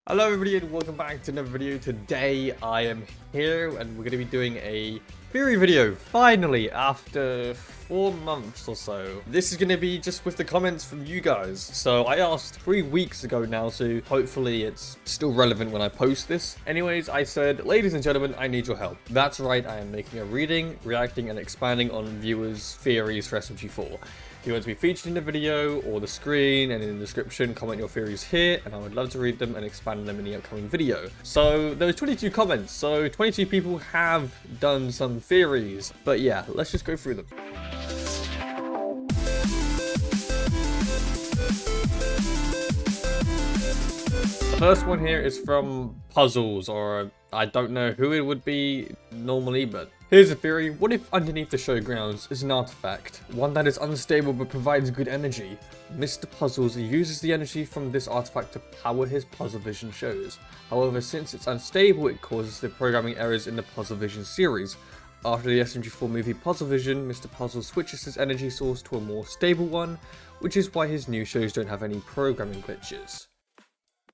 Hello everybody and welcome back to another video. Today I am here and we're going to be doing a theory video, finally, after 4 months or so. This is going to be just with the comments from you guys. So I asked 3 weeks ago now, so hopefully it's still relevant when I post this. Anyways, I said, ladies and gentlemen, I need your help. That's right, I am making a reading, reacting and expanding on viewers' theories for SMG4. If you want to be featured in the video or the screen and in the description, comment your theories here and I would love to read them and expand on them in the upcoming video. So there was 22 comments, so 22 people have done some theories. But yeah, let's just go through them. The first one here is from Puzzles, or I don't know who it would be normally, but here's a theory. What if underneath the showgrounds is an artifact, one that is unstable but provides good energy? Mr. Puzzles uses the energy from this artifact to power his Puzzlevision shows. However, since it's unstable, it causes the programming errors in the Puzzlevision series. After the SMG4 movie Puzzlevision, Mr. Puzzle switches his energy source to a more stable one, which is why his new shows don't have any programming glitches.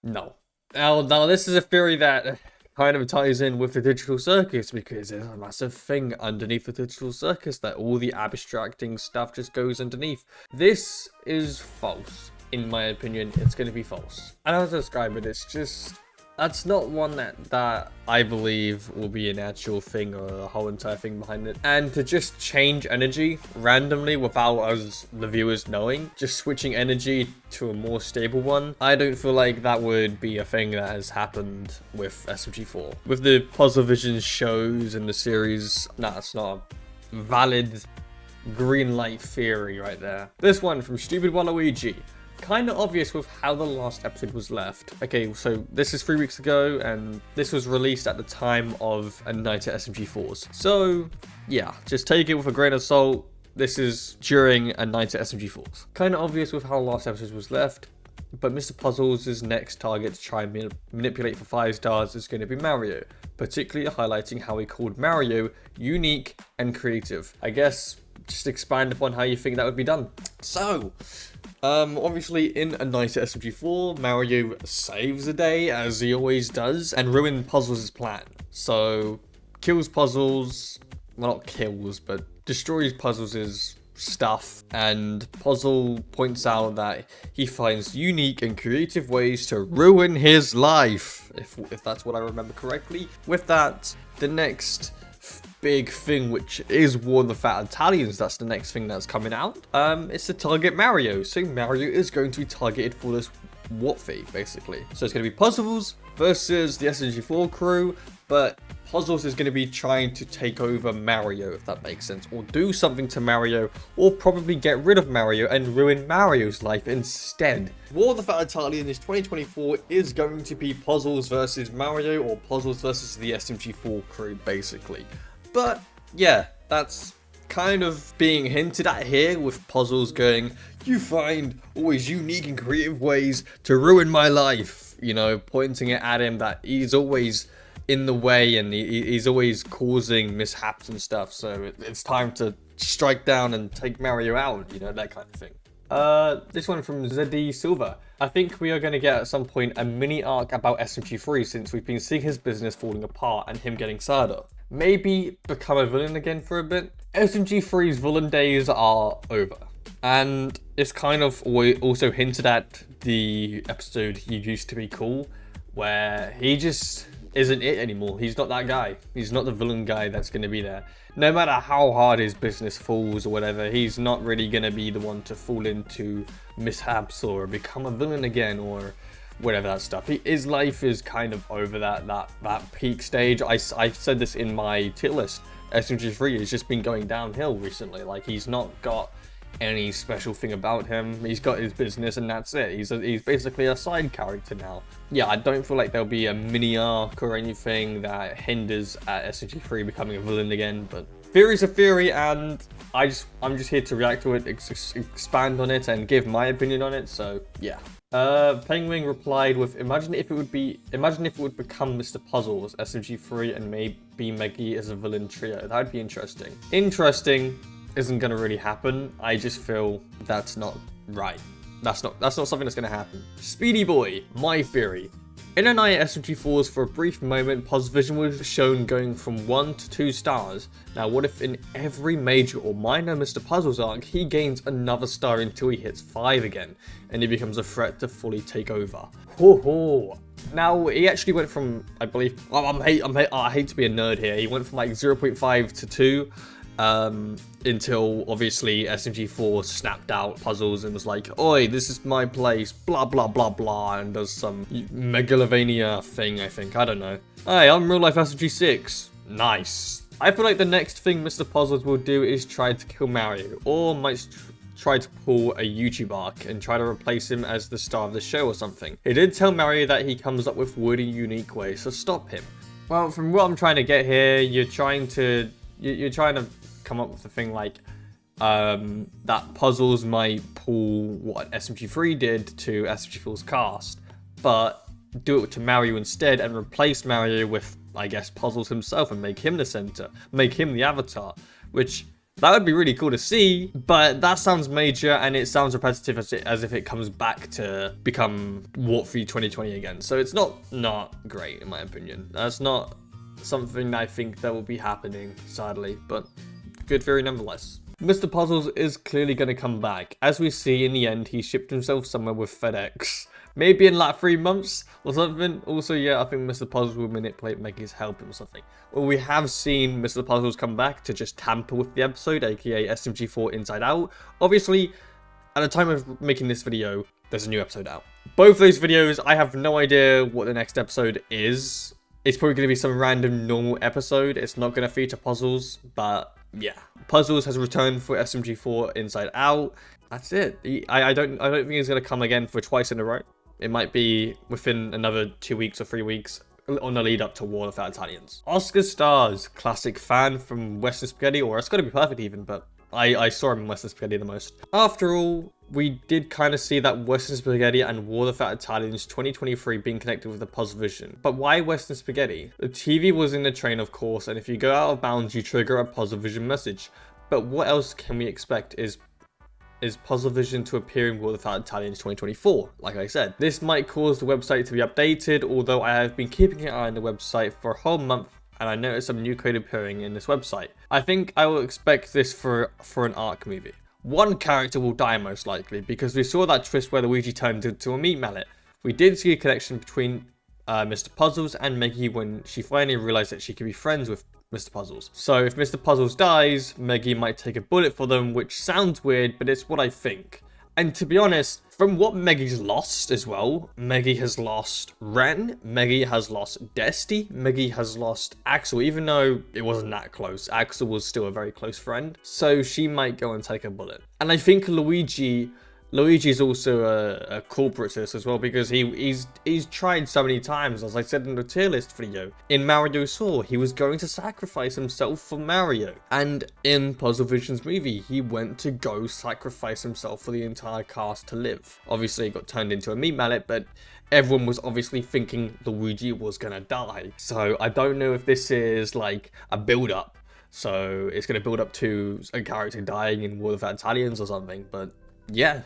No. Now this is a theory that kind of ties in with the digital circus, because there's a massive thing underneath the digital circus that all the abstracting stuff just goes underneath. This is false. In my opinion, it's going to be false. I don't know how to describe it. It's just, that's not one that I believe will be an actual thing or a whole entire thing behind it. And to just change energy randomly without us, the viewers, knowing, just switching energy to a more stable one, I don't feel like that would be a thing that has happened with SMG4. With the Puzzlevision shows and the series, nah, it's not a valid green light theory right there. This one from Stupid Waluigi. Kind of obvious with how the last episode was left. Okay, so this is 3 weeks ago, and this was released at the time of a night at SMG4s. So, yeah, just take it with a grain of salt. This is during a night at SMG4s. Kind of obvious with how the last episode was left, but Mr. Puzzles' next target to try and manipulate for 5 stars is going to be Mario, particularly highlighting how he called Mario unique and creative. I guess just expand upon how you think that would be done. So, obviously in A Night at SMG4, Mario saves the day, as he always does, and ruins Puzzles' plan. So, kills Puzzles, well, not kills, but destroys Puzzles' stuff, and Puzzle points out that he finds unique and creative ways to ruin his life, if that's what I remember correctly. With that, the next big thing, which is War of the Fat Italians, that's the next thing that's coming out, it's to target Mario. So Mario is going to be targeted for this what fee, basically. So it's going to be Puzzles versus the SMG4 crew, but Puzzles is going to be trying to take over Mario, if that makes sense, or do something to Mario, or probably get rid of Mario and ruin Mario's life instead. War of the Fat Italians 2024 is going to be Puzzles versus Mario, or Puzzles versus the SMG4 crew, basically. But yeah, that's kind of being hinted at here, with Puzzles going, "You find always unique and creative ways to ruin my life," you know, pointing it at him that he's always in the way and he's always causing mishaps and stuff. So it's time to strike down and take Mario out, you know, that kind of thing. This one from ZD Silver. I think we are going to get at some point a mini arc about SMG3, since we've been seeing his business falling apart and him getting sadder. Maybe become a villain again for a bit. SMG3's villain days are over. And it's kind of also hinted at the episode He Used to Be Cool, where he just isn't it anymore. He's not that guy. He's not the villain guy that's going to be there. No matter how hard his business falls or whatever, he's not really going to be the one to fall into mishaps or become a villain again or whatever that stuff. His life is kind of over that peak stage. I said this in my tier list. SMG3 has just been going downhill recently. Like, he's not got any special thing about him. He's got his business and that's it. He's basically a side character now. Yeah, I don't feel like there'll be a mini arc or anything that hinders at SMG3 becoming a villain again, but theory's a theory, and I'm just here to react to it, expand on it, and give my opinion on it. So yeah. Penguin replied with, imagine if it would become Mr. Puzzles, SMG3, and maybe Meggy as a villain trio. That'd be interesting. Interesting isn't gonna really happen. I just feel that's not right. That's not something that's gonna happen. Speedy Boy, my theory. In a night at SMG4's, for a brief moment, Puzzlevision was shown going from 1 to 2 stars. Now what if in every major or minor Mr. Puzzles arc, he gains another star until he hits 5 again, and he becomes a threat to fully take over? Ho ho! Now, he actually went from, I believe, I hate to be a nerd here, he went from like 0.5 to 2, until obviously SMG4 snapped out Puzzles and was like, oi, this is my place, blah blah blah blah, and does some megalovania thing, I think, I don't know. Hey, I'm real life SMG6. Nice. I feel like the next thing Mr. Puzzles will do is try to kill Mario, or might try to pull a YouTube arc and try to replace him as the star of the show or something. He did tell Mario that he comes up with weird and unique ways to stop him. Well, from what I'm trying to get here, you're trying to come up with a thing like that Puzzles might pull what SMG3 did to SMG4's cast, but do it to Mario instead and replace Mario with, I guess, Puzzles himself and make him the center, make him the avatar, which that would be really cool to see, but that sounds major and it sounds repetitive as if it comes back to become Warp 3 2020 again. So it's not great in my opinion. That's not something that I think that will be happening, sadly, but good theory nonetheless. Mr. Puzzles is clearly going to come back. As we see, in the end, he shipped himself somewhere with FedEx. Maybe in like 3 months or something. Also, yeah, I think Mr. Puzzles will manipulate Meggy's help or something. Well, we have seen Mr. Puzzles come back to just tamper with the episode, aka SMG4 Inside Out. Obviously, at the time of making this video, there's a new episode out. Both those videos, I have no idea what the next episode is. It's probably going to be some random normal episode. It's not going to feature Puzzles, but yeah. Puzzles has returned for SMG4 Inside Out. That's it. I don't think he's going to come again for twice in a row. It might be within another 2 weeks or 3 weeks on the lead up to War of the Italians. Oscar Stars, classic fan from Western Spaghetti, or it's got to be perfect even, but I saw him in Western Spaghetti the most. After all, we did kind of see that Western Spaghetti and War of the Italians 2023 being connected with the Puzzlevision. But why Western Spaghetti? The TV was in the train, of course, and if you go out of bounds, you trigger a Puzzlevision message. But what else can we expect is Puzzlevision to appear in War of the Italians 2024, like I said. This might cause the website to be updated, although I have been keeping an eye on the website for a whole month and I noticed some new code appearing in this website. I think I will expect this for an Arc movie. One character will die most likely, because we saw that twist where Luigi turned into a meat mallet. We did see a connection between Mr. Puzzles and Meggy when she finally realized that she could be friends with Mr. Puzzles. So if Mr. Puzzles dies, Meggy might take a bullet for them, which sounds weird, but it's what I think. And to be honest, from what Meggy's lost as well, Meggy has lost Ren, Meggy has lost Desti, Meggy has lost Axel, even though it wasn't that close. Axel was still a very close friend, so she might go and take a bullet. And I think Luigi's also a culprit to this as well, because he's tried so many times, as I said in the tier list video. In Mario Saw, he was going to sacrifice himself for Mario. And in Puzzlevision's movie, he went to go sacrifice himself for the entire cast to live. Obviously, he got turned into a meat mallet, but everyone was obviously thinking Luigi was gonna die. So I don't know if this is like a build-up. So it's gonna build up to a character dying in War of the Italians or something, but yeah.